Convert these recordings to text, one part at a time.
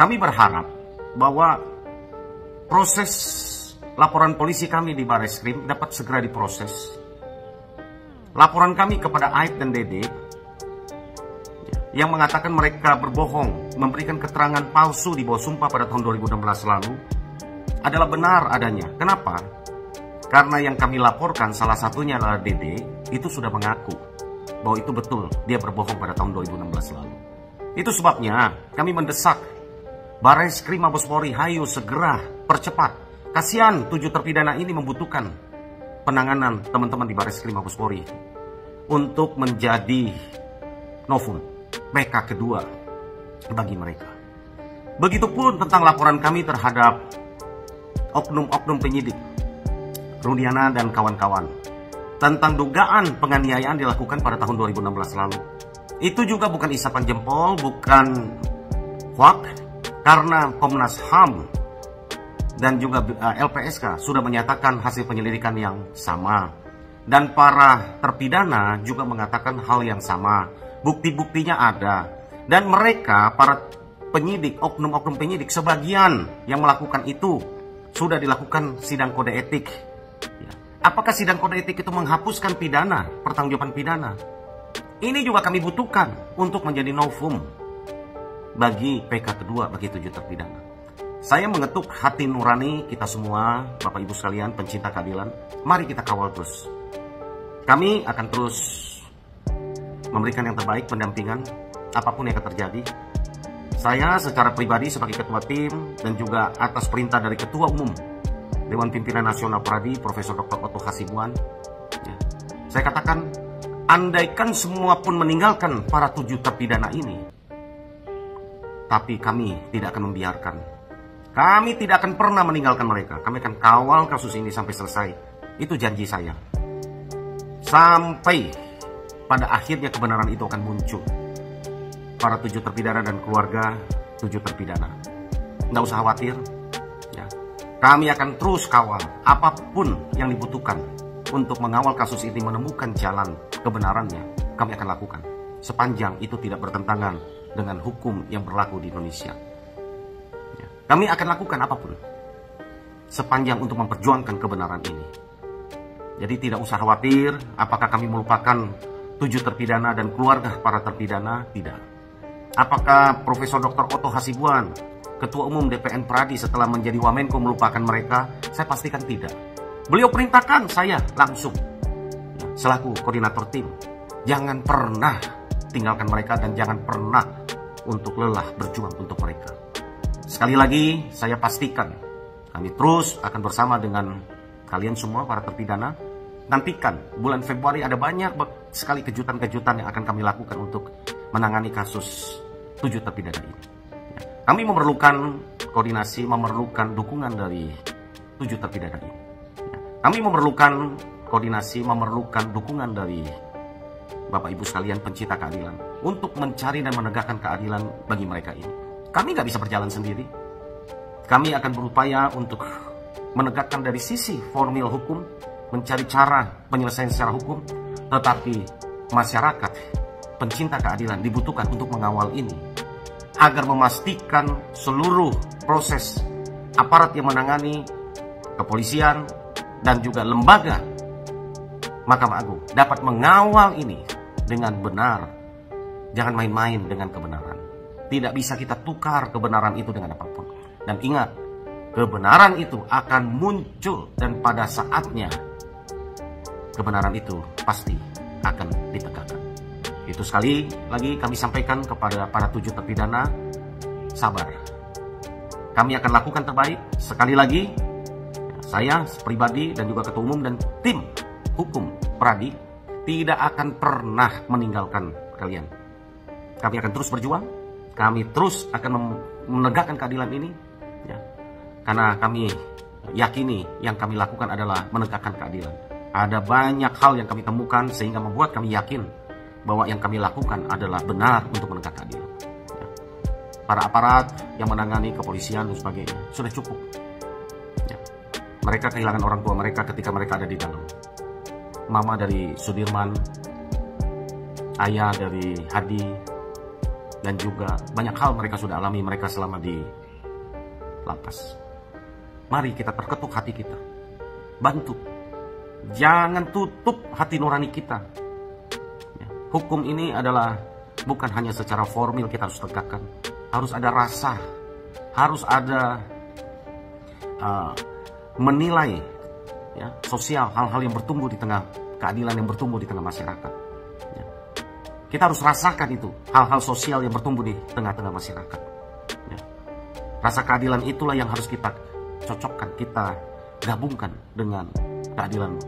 Kami berharap bahwa proses laporan polisi kami di Bareskrim dapat segera diproses. Laporan kami kepada Aib dan Dede yang mengatakan mereka berbohong, memberikan keterangan palsu di bawah sumpah pada tahun 2016 lalu adalah benar adanya. Kenapa? Karena yang kami laporkan salah satunya adalah Dede, itu sudah mengaku bahwa itu betul dia berbohong pada tahun 2016 lalu. Itu sebabnya kami mendesak Bareskrim Mabes Polri, hayu segera percepat. Kasihan 7 terpidana ini membutuhkan penanganan teman-teman di Bareskrim Mabes Polri untuk menjadi novum PK kedua bagi mereka. Begitupun tentang laporan kami terhadap oknum-oknum penyidik Rudiana dan kawan-kawan tentang dugaan penganiayaan dilakukan pada tahun 2016 lalu. Itu juga bukan isapan jempol, bukan hoax, karena Komnas HAM dan juga LPSK sudah menyatakan hasil penyelidikan yang sama. Dan para terpidana juga mengatakan hal yang sama. Bukti-buktinya ada. Dan mereka, para penyidik, oknum-oknum penyidik, sebagian yang melakukan itu sudah dilakukan sidang kode etik. Apakah sidang kode etik itu menghapuskan pidana, pertanggungjawaban pidana? Ini juga kami butuhkan untuk menjadi novum bagi PK kedua bagi 7 terpidana. Saya mengetuk hati nurani kita semua, Bapak Ibu sekalian, pencinta keadilan. Mari kita kawal terus. Kami akan terus memberikan yang terbaik, pendampingan, apapun yang akan terjadi. Saya secara pribadi sebagai ketua tim dan juga atas perintah dari Ketua Umum Dewan Pimpinan Nasional Pradi, Profesor Dr. Otto Hasibuan, saya katakan, andaikan semua pun meninggalkan para 7 terpidana ini, tapi kami tidak akan membiarkan. Kami tidak akan pernah meninggalkan mereka. Kami akan kawal kasus ini sampai selesai. Itu janji saya. Sampai pada akhirnya kebenaran itu akan muncul. Para 7 terpidana dan keluarga 7 terpidana. Nggak usah khawatir. Ya. Kami akan terus kawal apapun yang dibutuhkan untuk mengawal kasus ini, menemukan jalan kebenarannya. Kami akan lakukan. Sepanjang itu tidak bertentangan dengan hukum yang berlaku di Indonesia. Ya. Kami akan lakukan apapun sepanjang untuk memperjuangkan kebenaran ini. Jadi tidak usah khawatir apakah kami melupakan 7 terpidana dan keluarga para terpidana, tidak. Apakah Profesor Dr. Otto Hasibuan, Ketua Umum DPN Pradi setelah menjadi Wamenko melupakan mereka? Saya pastikan tidak. Beliau perintahkan saya langsung selaku koordinator tim, jangan pernah tinggalkan mereka dan jangan pernah untuk lelah berjuang untuk mereka. Sekali lagi saya pastikan kami terus akan bersama dengan kalian semua para terpidana. Nantikan bulan Februari ada banyak sekali kejutan-kejutan yang akan kami lakukan untuk menangani kasus 7 terpidana ini. Kami memerlukan koordinasi, memerlukan dukungan dari 7 terpidana ini. Kami memerlukan koordinasi, memerlukan dukungan dari Bapak Ibu sekalian pencinta keadilan untuk mencari dan menegakkan keadilan bagi mereka ini. Kami nggak bisa berjalan sendiri. Kami akan berupaya untuk menegakkan dari sisi formil hukum, mencari cara penyelesaian secara hukum, tetapi masyarakat pencinta keadilan dibutuhkan untuk mengawal ini agar memastikan seluruh proses aparat yang menangani, kepolisian dan juga lembaga Mahkamah Agung dapat mengawal ini dengan benar. Jangan main-main dengan kebenaran. Tidak bisa kita tukar kebenaran itu dengan apapun. Dan ingat, kebenaran itu akan muncul dan pada saatnya kebenaran itu pasti akan ditegakkan. Itu sekali lagi kami sampaikan kepada para 7 terpidana, sabar. Kami akan lakukan terbaik. Sekali lagi, saya pribadi dan juga Ketua Umum dan tim hukum Pradi tidak akan pernah meninggalkan kalian. Kami akan terus berjuang. Kami terus akan menegakkan keadilan ini. Ya. Karena kami yakini yang kami lakukan adalah menegakkan keadilan. Ada banyak hal yang kami temukan sehingga membuat kami yakin bahwa yang kami lakukan adalah benar untuk menegakkan keadilan. Ya. Para aparat yang menangani kepolisian dan sebagainya sudah cukup. Ya. Mereka kehilangan orang tua mereka ketika mereka ada di dalam. Mama dari Sudirman, ayah dari Hadi, dan juga banyak hal mereka sudah alami mereka selama di lapas. Mari kita terketuk hati kita, bantu, jangan tutup hati nurani kita. Hukum ini adalah bukan hanya secara formil kita harus tegakkan, harus ada rasa, harus ada menilai ya, sosial, hal-hal yang bertumbuh di tengah keadilan yang bertumbuh di tengah masyarakat. Ya. Kita harus rasakan itu, hal-hal sosial yang bertumbuh di tengah-tengah masyarakat. Ya. Rasa keadilan itulah yang harus kita cocokkan, kita gabungkan dengan keadilan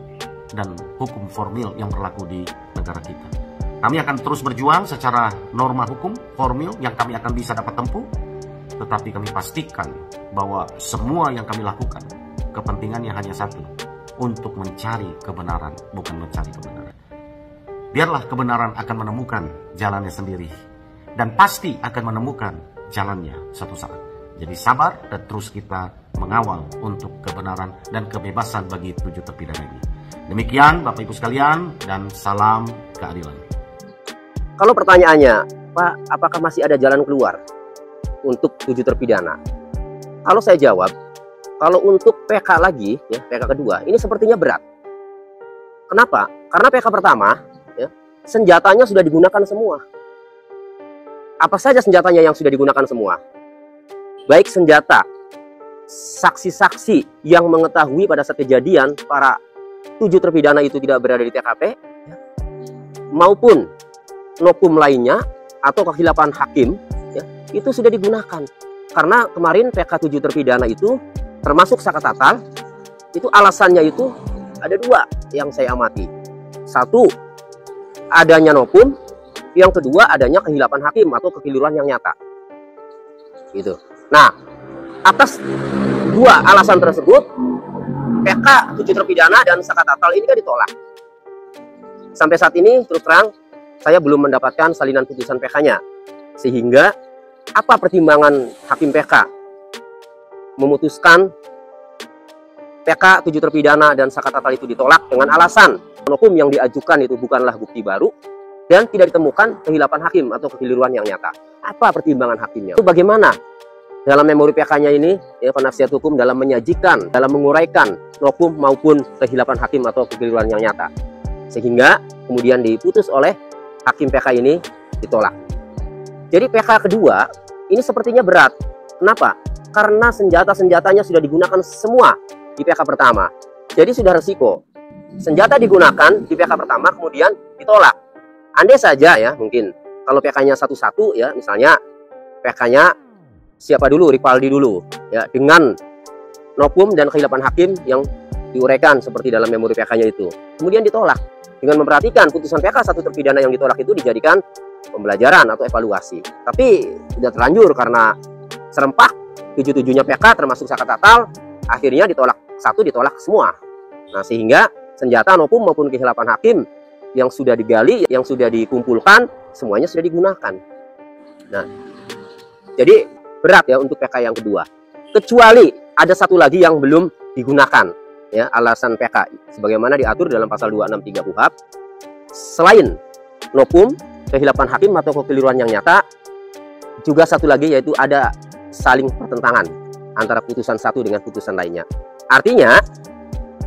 dan hukum formil yang berlaku di negara kita. Kami akan terus berjuang secara norma hukum formil yang kami akan bisa dapat tempuh, tetapi kami pastikan bahwa semua yang kami lakukan kepentingannya hanya satu, untuk mencari kebenaran, bukan mencari kebenaran. Biarlah kebenaran akan menemukan jalannya sendiri, dan pasti akan menemukan jalannya suatu saat. Jadi sabar dan terus kita mengawal untuk kebenaran dan kebebasan bagi 7 terpidana ini. Demikian Bapak Ibu sekalian, dan salam keadilan. Kalau pertanyaannya, Pak, apakah masih ada jalan keluar untuk 7 terpidana? Kalau saya jawab, kalau untuk PK lagi, ya, PK kedua, ini sepertinya berat. Kenapa? Karena PK pertama, ya, senjatanya sudah digunakan semua. Apa saja senjatanya yang sudah digunakan semua? Baik senjata, saksi-saksi yang mengetahui pada saat kejadian para 7 terpidana itu tidak berada di TKP, maupun nopum lainnya atau kehilapan hakim, ya, itu sudah digunakan. Karena kemarin PK 7 terpidana itu termasuk Saka Tatal, itu alasannya itu ada 2 yang saya amati. Satu, adanya nopum. Yang kedua, adanya kehilapan hakim atau kekeliruan yang nyata. Gitu. Nah, atas 2 alasan tersebut, PK 7 terpidana dan Saka Tatal ini kan ditolak. Sampai saat ini, terus terang, saya belum mendapatkan salinan putusan PK-nya. Sehingga, apa pertimbangan hakim PK memutuskan PK 7 terpidana dan Saka Tatal itu ditolak dengan alasan nopum yang diajukan itu bukanlah bukti baru dan tidak ditemukan kehilapan hakim atau kekeliruan yang nyata. Apa pertimbangan hakimnya? Itu bagaimana dalam memori PK-nya ini, ya, penasihat hukum dalam menyajikan, dalam menguraikan nopum maupun kehilapan hakim atau kekeliruan yang nyata, sehingga kemudian diputus oleh hakim PK ini ditolak. Jadi PK kedua ini sepertinya berat. Kenapa? Karena senjata-senjatanya sudah digunakan semua di PK pertama. Jadi sudah resiko. Senjata digunakan di PK pertama kemudian ditolak. Andai saja ya, mungkin kalau PK-nya satu-satu ya, misalnya PK-nya siapa dulu, Ripaldi dulu ya, dengan nopum dan kehilapan hakim yang diuraikan seperti dalam memori PK-nya itu. Kemudian ditolak. Dengan memperhatikan putusan PK 1 terpidana yang ditolak itu dijadikan pembelajaran atau evaluasi. Tapi sudah terlanjur karena serempak 7-7-nya PK termasuk Saka Tatal, akhirnya ditolak 1, ditolak semua. Nah, sehingga senjata nopum maupun kehilapan hakim yang sudah digali, yang sudah dikumpulkan, semuanya sudah digunakan. Nah, jadi berat ya untuk PK yang kedua. Kecuali ada satu lagi yang belum digunakan, ya, alasan PK sebagaimana diatur dalam pasal 263 KUHP. Selain nopum, kehilapan hakim atau kekeliruan yang nyata, juga satu lagi yaitu ada saling pertentangan antara putusan satu dengan putusan lainnya. Artinya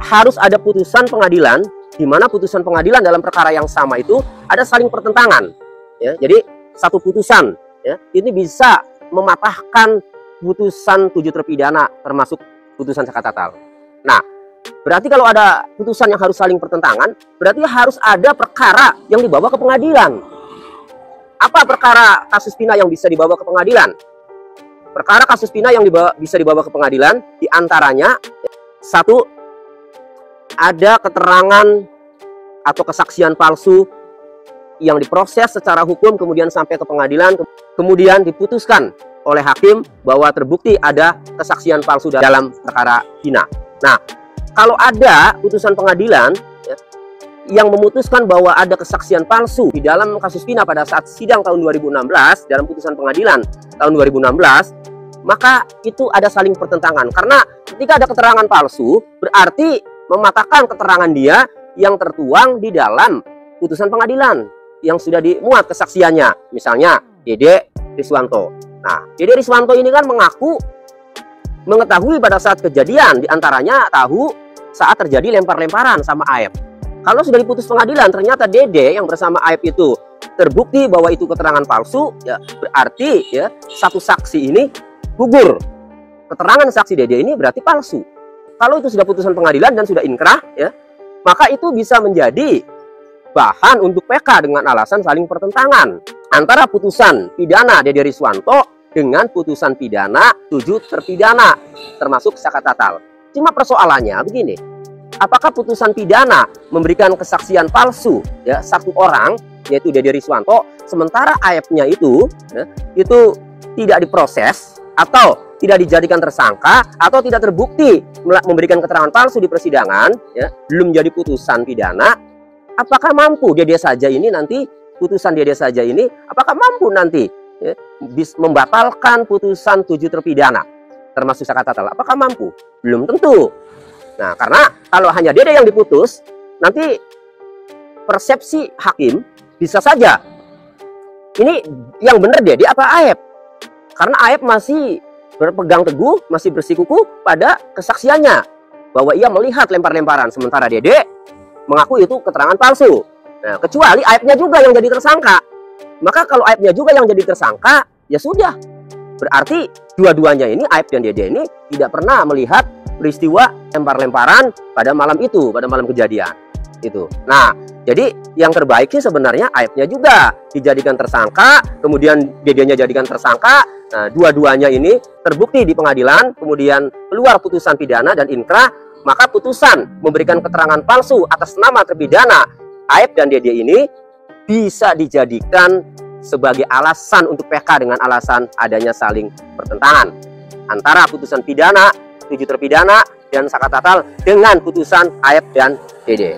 harus ada putusan pengadilan di mana putusan pengadilan dalam perkara yang sama itu ada saling pertentangan. Ya, jadi satu putusan ya, ini bisa mematahkan putusan 7 terpidana termasuk putusan Saka Tatal. Nah, berarti kalau ada putusan yang harus saling pertentangan, berarti harus ada perkara yang dibawa ke pengadilan. Apa perkara kasus pidana yang bisa dibawa ke pengadilan? Perkara kasus pidana yang bisa dibawa ke pengadilan diantaranya, satu, ada keterangan atau kesaksian palsu yang diproses secara hukum kemudian sampai ke pengadilan, kemudian diputuskan oleh hakim bahwa terbukti ada kesaksian palsu dalam perkara pidana. Nah, kalau ada putusan pengadilan ya, yang memutuskan bahwa ada kesaksian palsu di dalam kasus pidana pada saat sidang tahun 2016, dalam putusan pengadilan tahun 2016, maka itu ada saling pertentangan. Karena ketika ada keterangan palsu, berarti mematahkan keterangan dia yang tertuang di dalam putusan pengadilan yang sudah dimuat kesaksiannya. Misalnya, Dede Riswanto. Nah, Dede Riswanto ini kan mengaku mengetahui pada saat kejadian, diantaranya tahu saat terjadi lempar-lemparan sama Aep. Kalau sudah diputus pengadilan, ternyata Dede yang bersama Aep itu terbukti bahwa itu keterangan palsu, ya berarti ya satu saksi ini gugur. Keterangan saksi Dede ini berarti palsu. Kalau itu sudah putusan pengadilan dan sudah inkrah, ya maka itu bisa menjadi bahan untuk PK dengan alasan saling pertentangan antara putusan pidana Dede Riswanto dengan putusan pidana 7 terpidana termasuk Saka Tatal. Cuma persoalannya begini, apakah putusan pidana memberikan kesaksian palsu ya satu orang yaitu Dede Riswanto, sementara Aep-nya itu ya, itu tidak diproses atau tidak dijadikan tersangka atau tidak terbukti memberikan keterangan palsu di persidangan, ya, belum jadi putusan pidana. Apakah mampu Dede saja ini nanti putusan Dede saja ini apakah mampu nanti ya, membatalkan putusan 7 terpidana termasuk Saka Tatal? Apakah mampu? Belum tentu. Nah, karena kalau hanya Dede yang diputus, nanti persepsi hakim bisa saja ini yang benar Dede apa Aep, karena Aep masih berpegang teguh, masih bersikukuh pada kesaksiannya bahwa ia melihat lempar-lemparan, sementara Dede mengaku itu keterangan palsu. Nah, kecuali Aep-nya juga yang jadi tersangka. Maka kalau Aep-nya juga yang jadi tersangka, ya sudah. Berarti dua-duanya ini, Aep dan Dede ini tidak pernah melihat peristiwa lempar-lemparan pada malam itu, pada malam kejadian. Itu. Nah, jadi yang terbaik sih sebenarnya Aep-nya juga dijadikan tersangka, kemudian Dede-nya jadikan tersangka. Nah, dua-duanya ini terbukti di pengadilan, kemudian keluar putusan pidana dan inkrah, maka putusan memberikan keterangan palsu atas nama terpidana Aep dan Dede ini bisa dijadikan sebagai alasan untuk PK dengan alasan adanya saling pertentangan antara putusan pidana 7 terpidana dan Saka Tatal dengan putusan Aep dan Dede.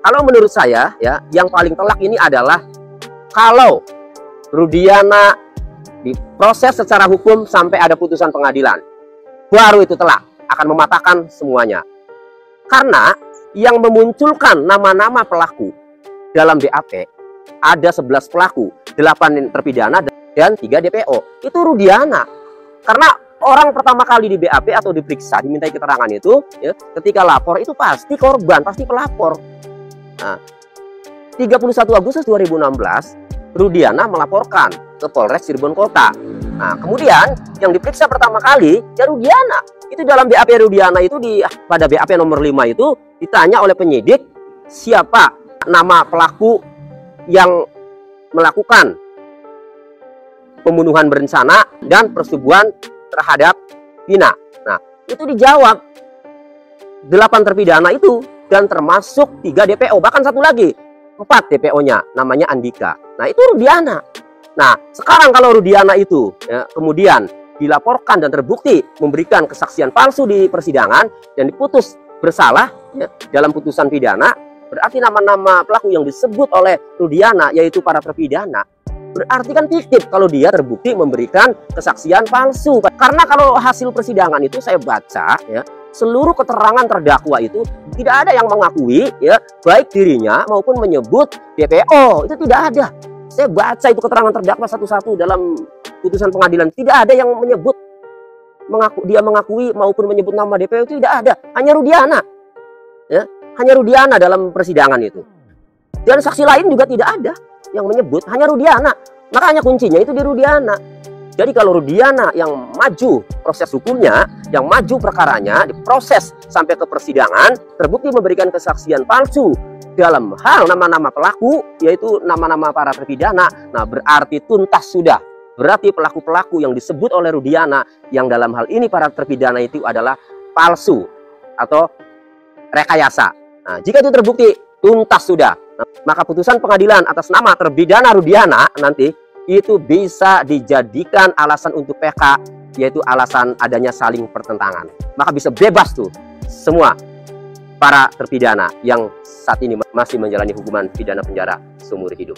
Kalau menurut saya ya, yang paling telak ini adalah kalau Rudiana diproses secara hukum sampai ada putusan pengadilan, baru itu telak, akan mematahkan semuanya. Karena yang memunculkan nama-nama pelaku dalam BAP ada 11 pelaku, 8 terpidana dan 3 DPO. Itu Rudiana. Karena orang pertama kali di BAP atau diperiksa, dimintai keterangan itu, ya, ketika lapor itu pasti korban, pasti pelapor. Nah, 31 Agustus 2016, Rudiana melaporkan ke Polres Cirebon Kota. Nah, kemudian yang diperiksa pertama kali ya Rudiana. Itu dalam BAP Rudiana itu pada BAP nomor 5 itu ditanya oleh penyidik siapa nama pelaku yang melakukan pembunuhan berencana dan persetubuhan terhadap Vina. Nah, itu dijawab 8 terpidana itu dan termasuk 3 DPO, bahkan satu lagi 4 DPO-nya namanya Andika. Nah, itu Rudiana. Nah, sekarang kalau Rudiana itu ya, kemudian dilaporkan dan terbukti memberikan kesaksian palsu di persidangan dan diputus bersalah ya, dalam putusan pidana, berarti nama-nama pelaku yang disebut oleh Rudiana yaitu para terpidana berarti kan fiktif kalau dia terbukti memberikan kesaksian palsu. Karena kalau hasil persidangan itu saya baca ya, seluruh keterangan terdakwa itu tidak ada yang mengakui ya baik dirinya maupun menyebut DPO, itu tidak ada. Saya baca itu keterangan terdakwa satu-satu dalam putusan pengadilan, tidak ada yang menyebut dia mengakui maupun menyebut nama DPO, itu tidak ada. Hanya Rudiana. Ya, hanya Rudiana dalam persidangan itu. Dan saksi lain juga tidak ada yang menyebut, hanya Rudiana. Makanya kuncinya itu di Rudiana. Jadi kalau Rudiana yang maju proses hukumnya, yang maju perkaranya, diproses sampai ke persidangan, terbukti memberikan kesaksian palsu dalam hal nama-nama pelaku, yaitu nama-nama para terpidana, nah berarti tuntas sudah. Berarti pelaku-pelaku yang disebut oleh Rudiana, yang dalam hal ini para terpidana itu adalah palsu atau rekayasa. Nah, jika itu terbukti, tuntas sudah. Nah, maka putusan pengadilan atas nama terpidana Rudiana nanti itu bisa dijadikan alasan untuk PK, yaitu alasan adanya saling pertentangan. Maka bisa bebas tuh semua para terpidana yang saat ini masih menjalani hukuman pidana penjara seumur hidup.